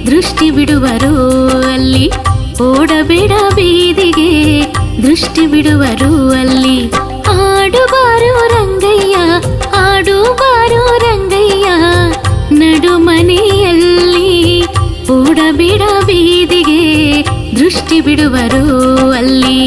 ದೃಷ್ಟಿ ಬಿಡುವರು ಅಲ್ಲಿ, ಓಡಬೇಡ ಬೀದಿಗೆ ದೃಷ್ಟಿ ಬಿಡುವರು ಅಲ್ಲಿ. ಆಡುಬಾರು ರಂಗಯ್ಯ, ಆಡುಬಾರು ರಂಗಯ್ಯ, ನಡುಮನೆಯಲ್ಲಿ ಓಡಬೇಡ ಬೀದಿಗೆ ದೃಷ್ಟಿ ಬಿಡುವರು ಅಲ್ಲಿ.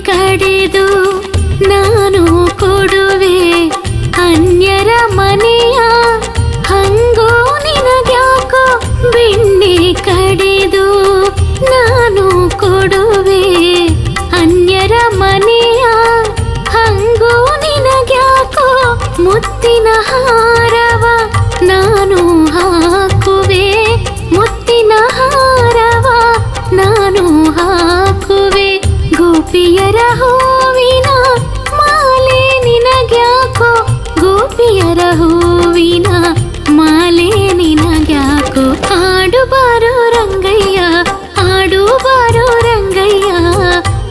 ಕಡೆದು ನಾನು ಕೊಡುವೆ ಅನ್ಯರ ಮನೆಯ ಹಂಗೋ ನಿನಗ್ಯಾಕೋ. ಬೆಣ್ಣೆ ಕಡೆದು ನಾನು ಕೊಡುವೆ ಅನ್ಯರ ಮನೆಯ ಹಂಗೋ ನಿನಗ್ಯಾಕೋ. ಮುತ್ತಿನ ಹಾರವ ನಾನು ಹಾಕುವೆ, ಮುತ್ತಿನ ಹಾರವ ನಾನು ಹಾಕುವೆ. ಗೋಪಿಯರ ಹೂವಿನ ಮಾಲೆ ನಿನಗ್ಯಾಕೋ, ಗೋಪಿಯರ ಹೂವಿನ ಮಾಲೆ ನಿನಗ್ಯಾಕೋ. ಆಡುಬಾರೋ ರಂಗಯ್ಯ, ಆಡುಬಾರೋ ರಂಗಯ್ಯ,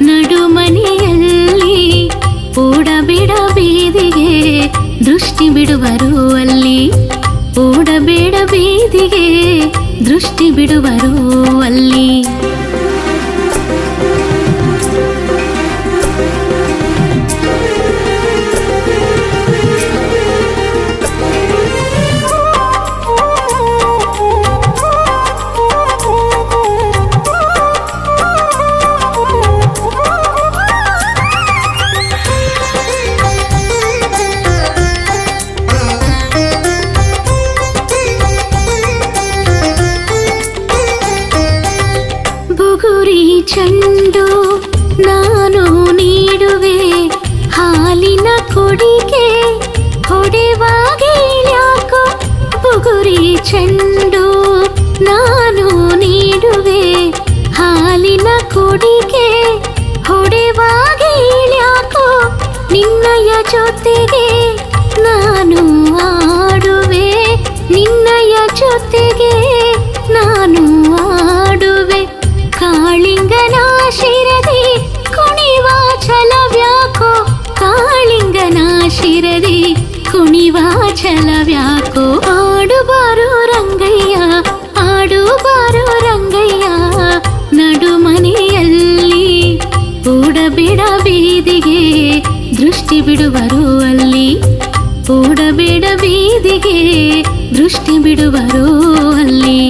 ನಡುಮನೆಯಲ್ಲಿ ಓಡಬೇಡ ಬೀದಿಗೆ ದೃಷ್ಟಿ ಬಿಡುವರು ಅಲ್ಲಿ, ಓಡಬೇಡ ಬೀದಿಗೆ ದೃಷ್ಟಿ ಬಿಡುವರು ಅಲ್ಲಿ. ಚೆಂಡು ನಾನು ನೀಡುವೆ ಹಾಲಿನ ಕೊಡಿಗೆ ಹೊಡೆವಾಗೇಳ್ಯಾಕೋ. ಬುಗುರಿ ಚೆಂಡು ನಾನು ನೀಡುವೆ ಹಾಲಿನ ಕೊಡಿಗೆ ಹೊಡೆವಾಗೇಳ್ಯಾಕೋ. ನಿನ್ನಯ ಜೊತೆಗೆ ನಾನು ಆಡುವೆ, ನಿನ್ನಯ ಜೊತೆಗೆ ನಾನು ಆಡುವೆ. ಕಾಳಿಂಗನ ಶಿರದಿ ಕುಣಿವ ಛಲವ್ಯಾಕೋ, ಕಾಳಿಂಗನ ಶಿರದಿ ಕುಣಿವ ಛಲವ್ಯಾಕೋ. ಆಡುಬಾರೋ ರಂಗಯ್ಯ, ಆಡುಬಾರೋ ರಂಗಯ್ಯ, ನಡುಮನೆಯಲ್ಲಿ ಓಡಬೇಡ ಬೀದಿಗೆ ದೃಷ್ಟಿ ಬಿಡುವರು ಅಲ್ಲಿ, ಓಡಬೇಡ ಬೀದಿಗೆ ದೃಷ್ಟಿ ಬಿಡುವರು ಅಲ್ಲಿ.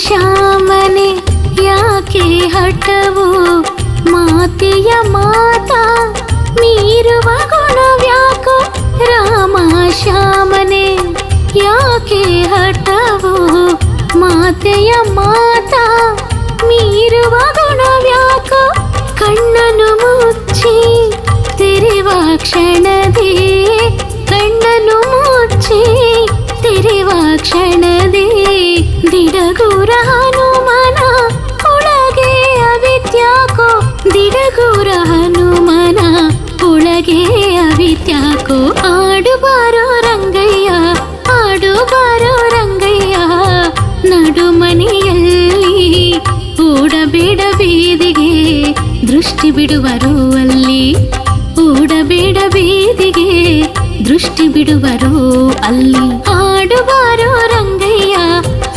ಶ್ಯಾಮನೆ ಯಾಕೆ ಹಠವು, ಮಾತೆಯ ಮಾತಾ ಮೀರುವ ಗುಣವ್ಯಾಕೋ. ರಾಮ ಶ್ಯಾಮನೆ ಯಾಕೆ ಹಠವು, ಮಾತೆ ಮಾತೆಯ ಮಾತಾ ಮೀರುವ ಗುಣವ್ಯಾಕೋ ಕಣ್ಣನು ಮುಚ್ಚಿ ತೆರೆವ ಕ್ಷಣದೇ ಕಣ್ಣನು ಮುಚ್ಚಿ ತೆರೆವ ಕ್ಷಣದೇ ದಿಡಗುರ ಹನುಮನ ಒಳಗೆ ಅವಿದ್ಯಾಕೋ ದಿಡಗುರ ಹನುಮನ ಒಳಗೆ ಅವಿದ್ಯಾಕೋ ಆಡು ಬಾರೋ ರಂಗಯ್ಯ ಆಡು ಬಾರೋ ರಂಗಯ್ಯ ನಡು ಮನೆಯಲ್ಲಿ ಓಡಬೇಡ ಬೀದಿಗೆ ದೃಷ್ಟಿ ಬಿಡುವರು ಅಲ್ಲಿ ಓಡಬೇಡ ಬೀದಿಗೆ ದೃಷ್ಟಿ ಬಿಡುವರು ಅಲ್ಲಿ ಆಡು ಬಾರೋ ರಂಗಯ್ಯ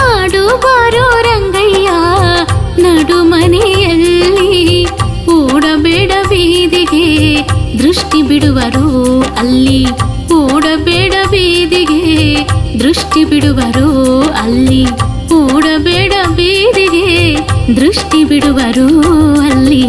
ಆಡು ಬಾರೋ ರಂಗಯ್ಯ ನಡು ಮನೆಯಲ್ಲಿ ಓಡಬೇಡ ಬೀದಿಗೆ ದೃಷ್ಟಿ ಬಿಡುವರು ಅಲ್ಲಿ ಓಡಬೇಡ ಬೀದಿಗೆ ದೃಷ್ಟಿ ಬಿಡುವರು ಅಲ್ಲಿ ಓಡಬೇಡ ಬೀದಿಗೆ ದೃಷ್ಟಿ ಬಿಡುವರು ಅಲ್ಲಿ